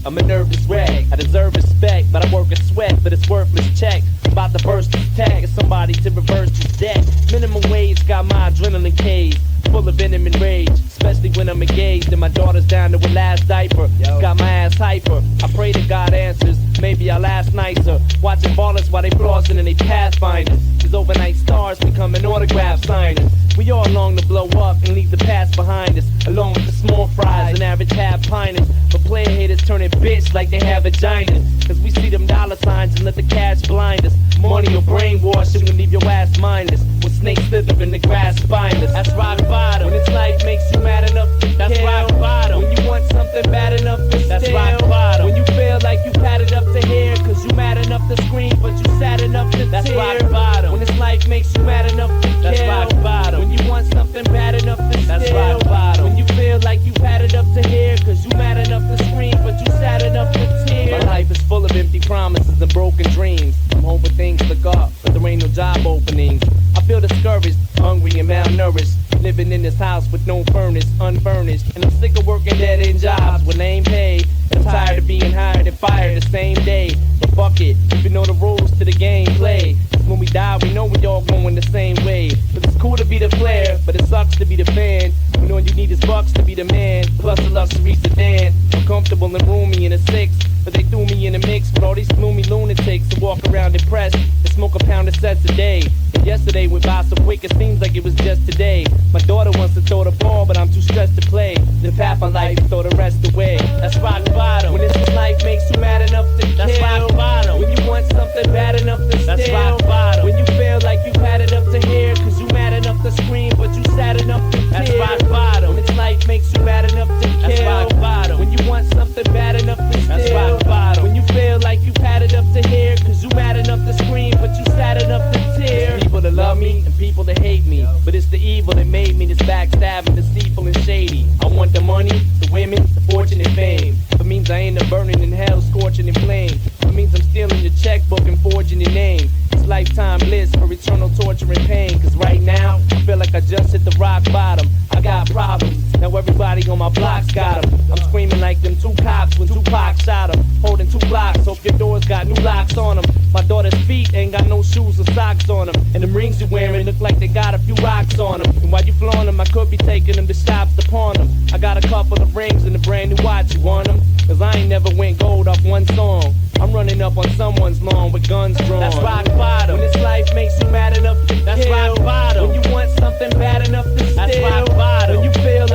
I'm a nervous wreck. I deserve respect, but I work a sweat for this worthless check. About to burst this tag, get somebody to reverse this debt. Minimum wage got my adrenaline cage full of venom and rage, especially when I'm engaged and my daughter's down to her last diaper. Got my ass hyper. I pray to God answers. Maybe I'll last nicer. Watching ballers while they flossing and they pathfinders. These overnight stars becoming autograph signers. We all long to blow up and leave the past behind us, along with the small fries and average half piners. But player haters turning bitch like they have vaginas, cause we see them dollar signs and let the cash blind us. Money or brainwash and we leave your ass mindless, with snakes slither in the grass spineless. That's rock bottom. When this life makes you mad enough to kill. That's rock bottom. When you want something bad enough to steal. That's rock bottom. When you feel like you padded up to here, cause you mad enough to scream but you sad enough to That's tear. Rock bottom. When this life makes you mad enough to kill. That's rock bottom. When you want something bad enough to steal. That's rock bottom. When you feel like you padded up to here, cause you mad enough to scream but you sad enough to tear. My life is full of empty promises and broken dreams. I'm hoping things look up, but there ain't no job openings. I feel discouraged, hungry and malnourished, living in this house with no furnace, unfurnished. And I'm sick of working dead-end jobs with lame pay. I'm tired of being hired and fired the same day. But fuck it, if you know the rules to the game, play. When we die, we know we all going the same way. But it's cool to be the player, but it sucks to be the fan. When all you need is bucks to be the man, plus a luxury sedan. I'm comfortable and roomy in a six, but they threw me in a mix with all these gloomy lunatics who walk around depressed and smoke a pound of sets a day. And yesterday went by so quick it seems like it was just today. My daughter wants to throw the ball, but I'm too stressed to play. Live half my life and throw the rest away. That's rock bottom. When this life makes you mad enough to kill. That's rock bottom. When you want something bad enough to steal. That's rock bottom. When you feel like you had it up to here, cause you mad enough to scream but you sad enough to tear. That's rock bottom. When this life makes you mad enough to kill. That's rock bottom. When you want something bad enough to steal. That's rock bottom. When you feel like you had it up to here, cause you mad enough to scream but you sad enough to tear. There's people that love me and people that hate me, but it's the evil that made me this backstabbing, deceitful and shady. I want the money, the women, the fortune and fame. It means I end up burning in hell, scorching in flame. It means I'm stealing your checkbook and forging your name. It's lifetime bliss for eternal torture and pain. Cause right now, I feel like I just hit the rock bottom. I got problems, now everybody on my block's got them. I'm screaming like them two cops when Tupac shot them. Holding two blocks, hope your doors got new locks on them. My daughter's feet ain't got no shoes or socks on them. And them rings you wearing look like they got a few rocks on them. And while you flaunt them, I could be taking them to shops to pawn them. I got a couple of rings and a brand new watch, you want them? Cause I ain't never went gold off one song. I'm running up on someone's lawn with guns drawn. That's rock bottom. When this life makes you mad enough to That's kill. Rock bottom. When you want something bad enough to steal. That's rock bottom. When you feel